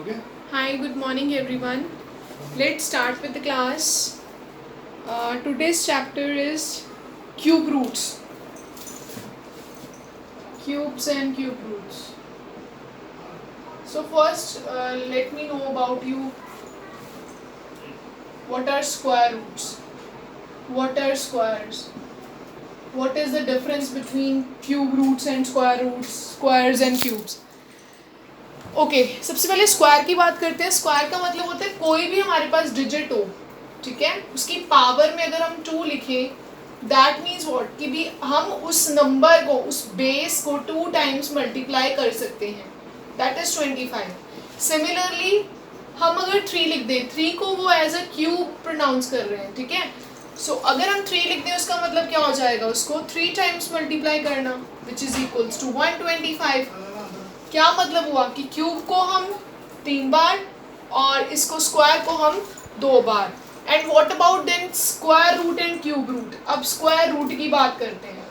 Hi, good morning everyone. Let's start with the class. Today's chapter is cube roots. Cubes and cube roots. So first, let me know about you. What are square roots? What are squares? What is the difference between cube roots and square roots, squares and cubes? Okay सबसे पहले square की बात करते हैं. Square का मतलब होता है कोई भी हमारे पास डिजिट हो, ठीक है, उसकी पावर में अगर हम 2 लिखें, दैट मीन्स व्हाट कि भी हम उस नंबर को, उस बेस को 2 टाइम्स मल्टीप्लाई कर सकते हैं, दैट इज 25. सिमिलरली हम अगर 3 लिख दें, 3 को वो एज अ क्यूब प्रोनाउंस कर रहे हैं, ठीक है. सो अगर हम 3 लिख दें उसका मतलब क्या हो जाएगा, उसको 3 टाइम्स मल्टीप्लाई करना, विच इज इक्वल्स टू 125. क्या मतलब हुआ कि क्यूब को हम 3 बार और इसको स्क्वायर को हम 2 बार. And what about then square root and cube root. अब स्क्वायर रूट की बात करते हैं.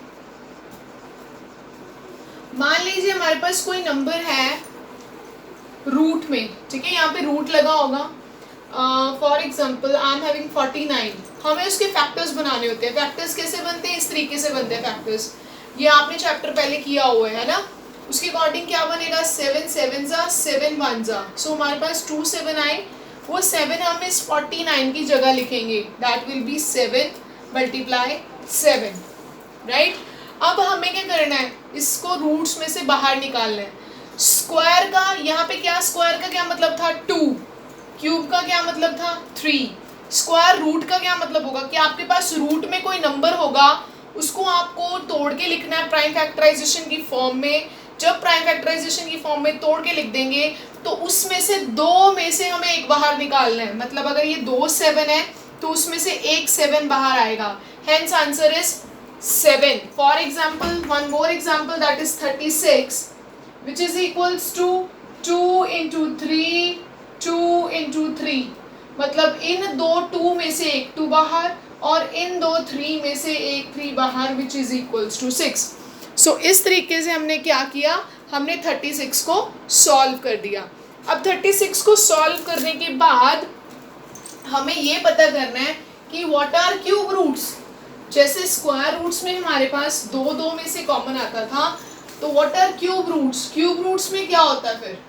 मान लीजिए हमारे पास कोई नंबर है रूट में, ठीक है, यहाँ पे रूट लगा होगा. For example I am having 49. हमें उसके फैक्टर्स बनाने होते हैं. फैक्टर्स कैसे बनते हैं, इस तरीके से बनते हैं फैक्टर्स. ये आपने चैप्टर पहले किया हुआ है ना. उसके अकॉर्डिंग क्या बनेगा, 7 7 जा 7 1 जा. सो हमारे पास 2 7 आए. वो 7 हम इस 49 की जगह लिखेंगे, that will B 7 multiply 7, right. अब हमें क्या करना है, इसको रूट्स में से बाहर निकालना है. स्क्वायर का यहाँ पे क्या, स्क्वायर का क्या मतलब था 2, क्यूब का क्या मतलब था 3. स्क्वायर रूट का क्या मतलब होगा कि आपके पास रूट में कोई नंबर होगा, उसको आपको तोड़ के लिखना है प्राइम फैक्टराइजेशन की फॉर्म में. जब प्राइम फैक्टराइजेशन की फॉर्म में तोड़ के लिख देंगे तो उसमें से 2 में से हमें एक बाहर निकालना है. मतलब अगर ये 2 7 है तो उसमें से एक 7 बाहर आएगा. Hence answer is 7. For example, one more example, that is 36, which is equals to 2 into 3, 2 into 3. मतलब इन दो 2 में से एक 2 बाहर और इन दो 3 में से एक 3 बाहर, विच इज इक्वल्स टू 6. सो इस तरीके से हमने क्या किया, हमने 36 को सॉल्व कर दिया. अब 36 को सॉल्व करने के बाद हमें ये पता करना है कि व्हाट आर क्यूब रूट्स. जैसे स्क्वायर रूट्स में हमारे पास 2 2 में से कॉमन आता था, तो what are cube roots. Cube roots में क्या होता है फिर,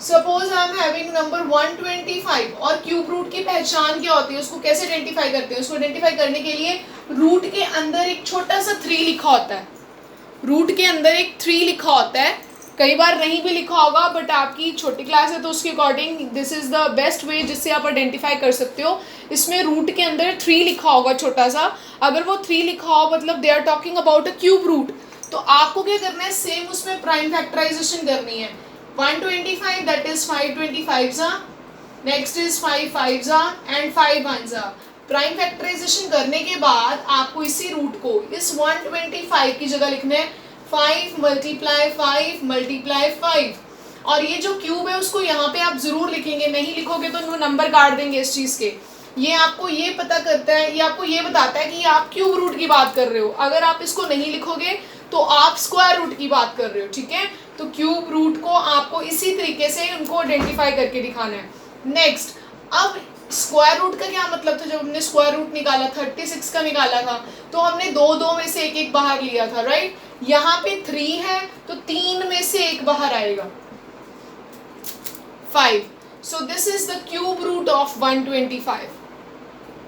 suppose I am having number 125 और क्यूब रूट की पहचान क्या होती है, उसको कैसे आइडेंटिफाई करते हैं. उसको आइडेंटिफाई करने के लिए रूट के अंदर एक छोटा सा 3 लिखा होता है. रूट के अंदर एक 3 लिखा होता है. कई बार नहीं भी लिखा होगा, बट आपकी छोटी क्लास है तो उसके according this is the best way जिससे आप आइडेंटिफाई कर सकते हो. इसमें रूट के अंदर 3 लिखा होगा छोटा सा. अगर वो 3 लिखा हो मतलब they are talking about a cube root. तो आपको क्या करना है, सेम उसमें प्राइम फैक्टराइजेशन करनी है. 125 that is 525 जा, नेक्स्ट इज 5 5 जा एंड 5 1 जा. प्राइम फैक्टराइजेशन करने के बाद आपको इसी रूट को इस 125 की जगह लिखना है 5 मल्टीप्लाई 5 मल्टीप्लाई 5. और ये जो क्यूब है उसको यहाँ पे आप जरूर लिखेंगे, नहीं लिखोगे तो नंबर काट देंगे इस चीज़ के. ये आपको ये पता करता है, ये आपको ये बताता है कि आप क्यूब रूट की बात कर रहे हो. अगर आप इसको नहीं लिखोगे तो आप स्क्वायर रूट की बात कर रहे हो, ठीक है. तो क्यूब रूट को आपको इसी तरीके से उनको आइडेंटिफाई करके दिखाना है. नेक्स्ट, अब स्क्वायर रूट का क्या मतलब था, जब हमने स्क्वायर रूट निकाला 36 का निकाला था तो हमने 2 2 में से एक एक बाहर लिया था, राइट. यहाँ पे 3 है तो 3 में से एक बाहर आएगा 5. So this is the cube root of 125,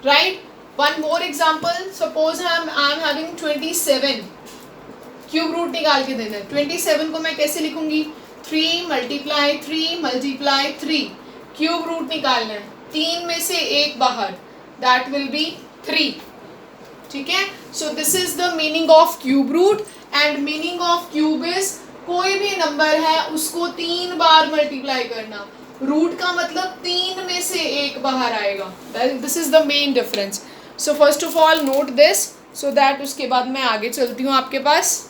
right. One more example, suppose I am having 27. Cube root निकाल के देना है. 27 को मैं कैसे लिखूंगी, 3 मल्टीप्लाई 3 मल्टीप्लाई 3. क्यूब रूट निकालना है, 3 में से एक बाहर, दैट विल बी 3, ठीक है. So this is the meaning of cube root. And meaning of cube is कोई भी नंबर है उसको 3 बार मल्टीप्लाई करना. रूट का मतलब 3 में से एक बाहर आएगा. This is the main difference. So first of all note this so that उसके बाद मैं आगे चलती हूँ आपके पास.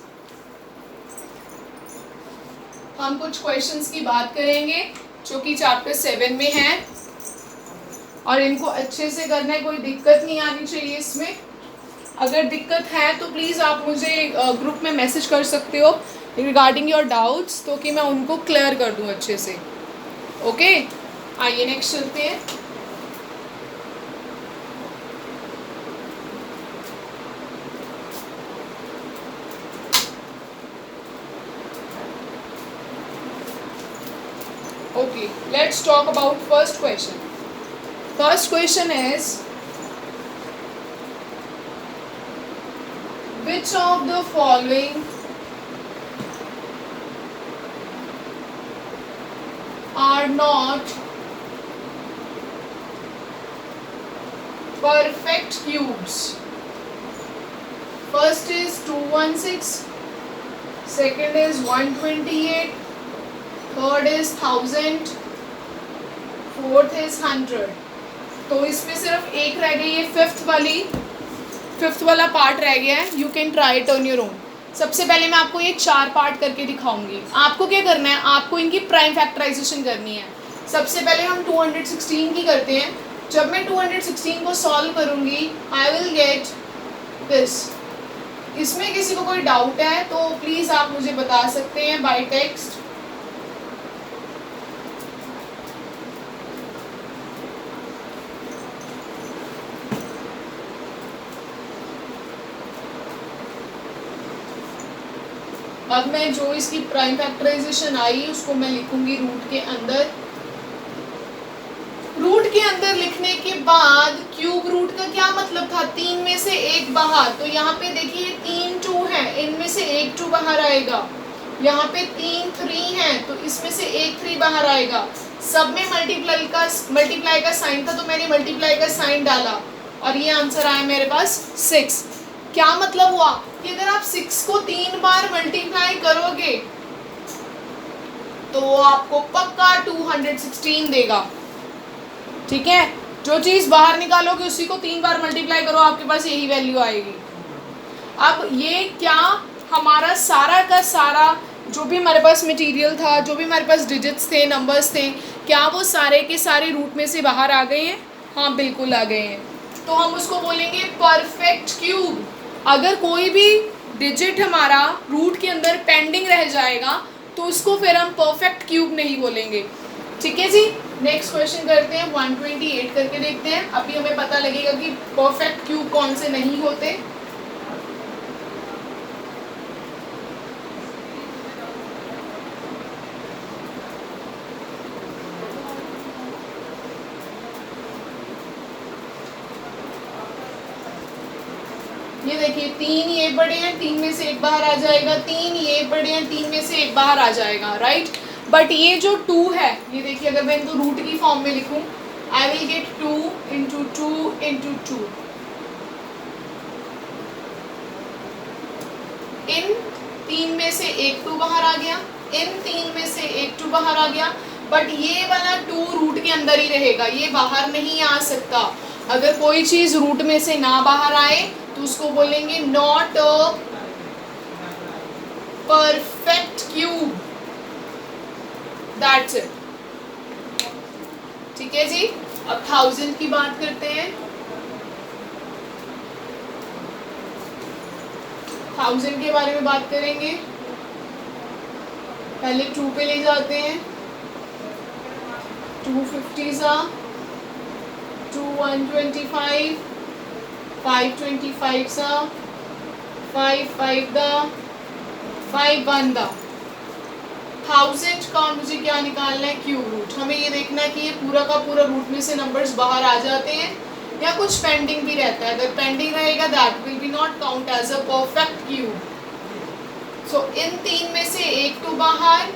हम कुछ क्वेश्चंस की बात करेंगे जो कि चैप्टर 7 में हैं और इनको अच्छे से करना है, कोई दिक्कत नहीं आनी चाहिए इसमें. अगर दिक्कत है तो प्लीज़ आप मुझे ग्रुप में मैसेज कर सकते हो रिगार्डिंग योर डाउट्स, तो कि मैं उनको क्लियर कर दूं अच्छे से. ओके, आइए नेक्स्ट चलते हैं। Okay, let's talk about first question. First question is, which of the following are not perfect cubes? First is 216, second is 128, third is 1000, fourth is 100। तो इसमें सिर्फ एक रह गई है, फिफ्थ वाला पार्ट रह गया है। You can try it on your own. सबसे पहले मैं आपको ये 4 पार्ट करके दिखाऊंगी। आपको क्या करना है, आपको इनकी प्राइम फैक्टराइजेशन करनी है। सबसे पहले हम 216 की करते हैं। जब मैं 216 को सॉल्व करूंगी, आई विल गेट दिस। इसमें किसी को कोई डाउट है तो प्लीज़ आप मुझे बता सकते हैं बाय टेक्स्ट। अब मैं जो इसकी प्राइम फैक्टराइजेशन आई उसको मैं लिखूंगी रूट के अंदर। रूट के अंदर लिखने के बाद क्यूब रूट का क्या मतलब था, 3 में से 1 बाहर। तो यहाँ पे देखिए 3 2 है, इनमें से 1 2 बाहर आएगा। यहाँ पे 3 3 है, तो इसमें से 1 3 बाहर आएगा। सब में मल्टीप्लाई का साइन था, तो मैंने मल्टीप्लाई का साइन डाला और ये आंसर आया मेरे पास 6। क्या मतलब हुआ कि अगर आप 6 को 3 बार मल्टीप्लाई करोगे तो आपको पक्का 216 देगा। ठीक है, जो चीज़ बाहर निकालोगे उसी को 3 बार मल्टीप्लाई करो, आपके पास यही वैल्यू आएगी। अब ये क्या हमारा सारा का सारा जो भी हमारे पास मटेरियल था, जो भी हमारे पास डिजिट्स थे, नंबर्स थे, क्या वो सारे के सारे रूट में से बाहर आ गए हैं? हाँ, बिल्कुल आ गए हैं। तो हम उसको बोलेंगे परफेक्ट क्यूब। अगर कोई भी डिजिट हमारा रूट के अंदर पेंडिंग रह जाएगा तो उसको फिर हम परफेक्ट क्यूब नहीं बोलेंगे। ठीक है जी, नेक्स्ट क्वेश्चन करते हैं। 128 करके देखते हैं, अभी हमें पता लगेगा कि परफेक्ट क्यूब कौन से नहीं होते। ये देखिए 3 ये बड़े हैं, 3 में से 1 बाहर आ जाएगा। 3 ये बड़े हैं, 3 में से 1 बाहर आ जाएगा, राइट। बट ये जो 2 है, ये देखिए अगर मैं इनको रूट की फॉर्म में लिखूं, I will get 2 into 2 into 2। इन 3 में से 1 2 बाहर आ गया, इन 3 में से 1 2 बाहर आ गया। बट ये वाला 2 रूट के अंदर ही रहेगा, ये बाहर नहीं आ सकता। अगर कोई चीज़ रूट में से ना बाहर आए तो उसको बोलेंगे not a perfect cube. That's it. ठीक है जी, अब 1000 की बात करते हैं। 1000 के बारे में बात करेंगे। पहले 2 पे ले जाते हैं। 250 2 125, 525 5 5 5 1 1000 का मुझे क्या निकालना है, क्यूब रूट। हमें ये देखना है कि ये पूरा का पूरा रूट में से नंबर्स बाहर आ जाते हैं या कुछ पेंडिंग भी रहता है। अगर पेंडिंग रहेगा that will be not count as a perfect cube. So इन 3 में से 1 2 बाहर,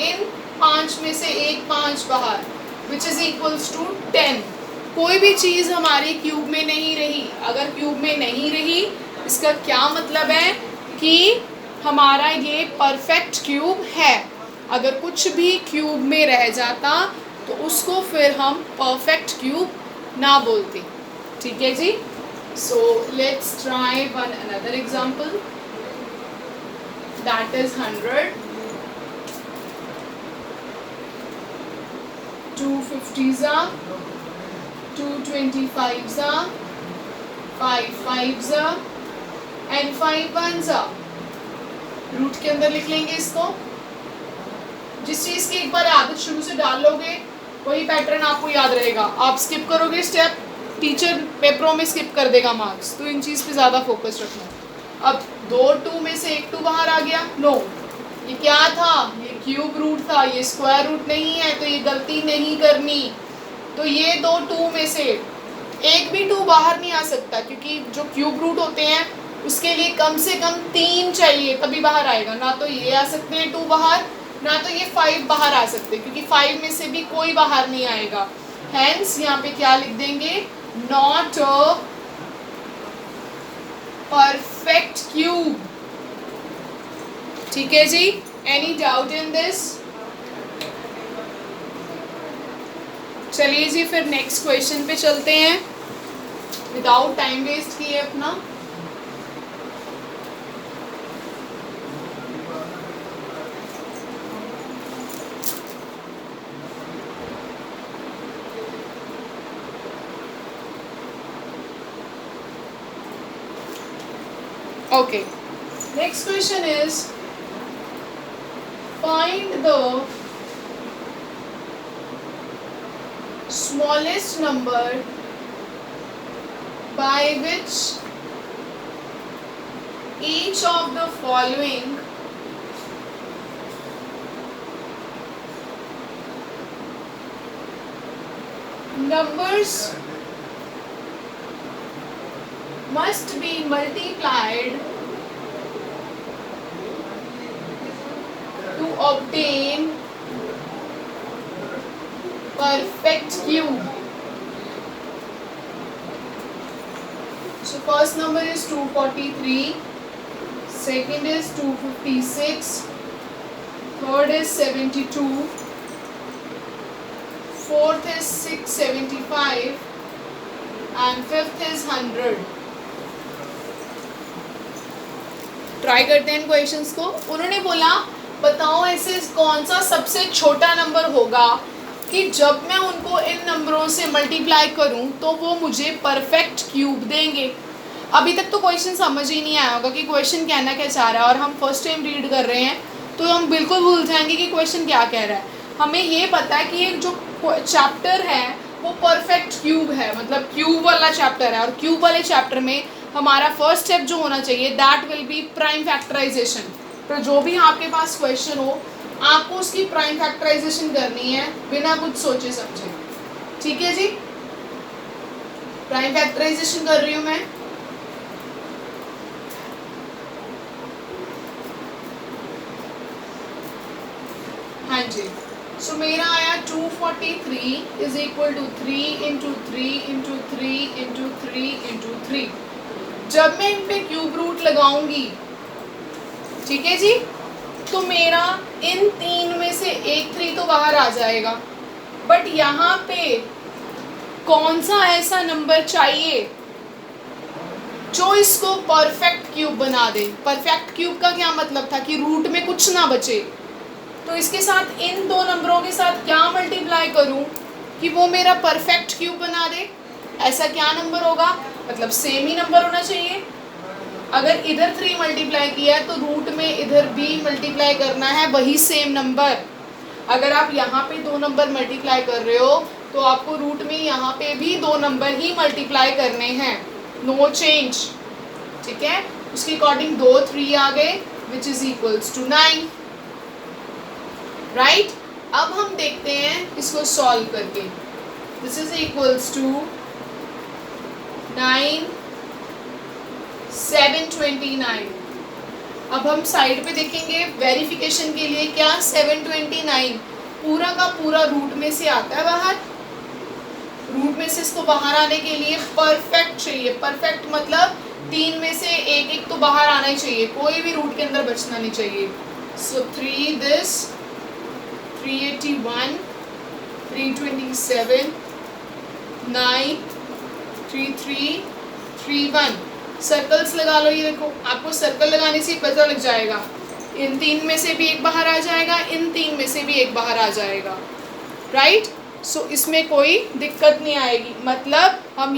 इन 5 में से 1 5 बाहर, विच इज इक्वल्स टू 10। कोई भी चीज़ हमारी क्यूब में नहीं रही। अगर क्यूब में नहीं रही इसका क्या मतलब है कि हमारा ये परफेक्ट क्यूब है। अगर कुछ भी क्यूब में रह जाता तो उसको फिर हम परफेक्ट क्यूब ना बोलते। ठीक है जी, so let's try one another example, that is 100। 250 225 5 5 and 5 1 root के अंदर लिख लेंगे इसको। जिस चीज़ की एक बार आदत शुरू से डाल लोगे वही पैटर्न आपको याद रहेगा। आप स्किप करोगे स्टेप, टीचर पेपरों में स्किप कर देगा मार्क्स, तो इन चीज़ पे ज़्यादा फोकस रखना। अब 2 2 में से एक 2 बाहर आ गया, नो, ये क्या था, ये क्यूब रूट था, ये स्क्वायर रूट नहीं है, तो ये गलती नहीं करनी। तो ये 2 2 में से एक भी 2 बाहर नहीं आ सकता, क्योंकि जो क्यूब रूट होते हैं उसके लिए कम से कम 3 चाहिए तभी बाहर आएगा। ना तो ये आ सकते हैं 2 बाहर, ना तो ये 5 बाहर आ सकते हैं, क्योंकि 5 में से भी कोई बाहर नहीं आएगा। हेंस यहाँ पे क्या लिख देंगे, नॉट अ परफेक्ट क्यूब। ठीक है जी, एनी डाउट इन दिस? चलिए जी फिर नेक्स्ट क्वेश्चन पे चलते हैं विदाउट टाइम वेस्ट किए अपना। Okay, next question is find the smallest number by which each of the following numbers must be multiplied to obtain perfect cube. So first number is 243, second is 256, third is 72, fourth is 675 and fifth is 100. Try करते हैं questions को। उन्होंने बोला बताओ ऐसे कौन सा सबसे छोटा नंबर होगा कि जब मैं उनको इन नंबरों से मल्टीप्लाई करूं तो वो मुझे परफेक्ट क्यूब देंगे। अभी तक तो क्वेश्चन समझ ही नहीं आया होगा कि क्वेश्चन कहना क्या चाह रहा है, और हम फर्स्ट टाइम रीड कर रहे हैं तो हम बिल्कुल भूल जाएंगे कि क्वेश्चन क्या कह रहा है। हमें ये पता है कि एक जो चैप्टर है वो परफेक्ट क्यूब है, मतलब क्यूब वाला चैप्टर है, और क्यूब वाले चैप्टर में हमारा फर्स्ट स्टेप जो होना चाहिए that will be prime factorisation. तो जो भी आपके पास क्वेश्चन हो आपको उसकी प्राइम फैक्टराइजेशन करनी है बिना कुछ सोचे समझे। ठीक है जी, प्राइम फैक्टराइजेशन कर रही हूँ मैं। हाँ जी, सो मेरा आया 243 is equal to 3 into 3 into 3 into 3 into 3। जब मैं इन पे क्यूब रूट लगाऊंगी, ठीक है जी, तो मेरा इन 3 में से एक 3 तो बाहर आ जाएगा, बट यहाँ पे कौन सा ऐसा नंबर चाहिए जो इसको परफेक्ट क्यूब बना दे। परफेक्ट क्यूब का क्या मतलब था कि रूट में कुछ ना बचे, तो इसके साथ इन 2 नंबरों के साथ क्या मल्टीप्लाई करूं कि वो मेरा परफेक्ट क्यूब बना दे। ऐसा क्या नंबर होगा, मतलब सेम ही नंबर होना चाहिए। अगर इधर 3 मल्टीप्लाई किया है तो रूट में इधर भी मल्टीप्लाई करना है वही सेम नंबर। अगर आप यहाँ पे 2 नंबर मल्टीप्लाई कर रहे हो तो आपको रूट में यहाँ पे भी 2 नंबर ही मल्टीप्लाई करने हैं, नो चेंज। ठीक है, उसके अकॉर्डिंग 2 3 आ गए which is equals to 9। Right, अब हम देखते हैं इसको सॉल्व करके। This is equals to 9 729। अब हम साइड पे देखेंगे वेरिफिकेशन के लिए, क्या 729 पूरा का पूरा रूट में से आता है बाहर। रूट में से इसको बाहर आने के लिए परफेक्ट चाहिए। परफेक्ट मतलब 3 में से एक एक तो बाहर आना ही चाहिए, कोई भी रूट के अंदर बचना नहीं चाहिए। सो 3 दिस 381 327 9 3331। सर्कल्स लगा लो, ये देखो आपको सर्कल लगाने से पता लग जाएगा। इन 3 में से भी एक बाहर आ जाएगा, इन 3 में से भी एक बाहर आ जाएगा। राइट, सो इसमें कोई दिक्कत नहीं आएगी, मतलब हम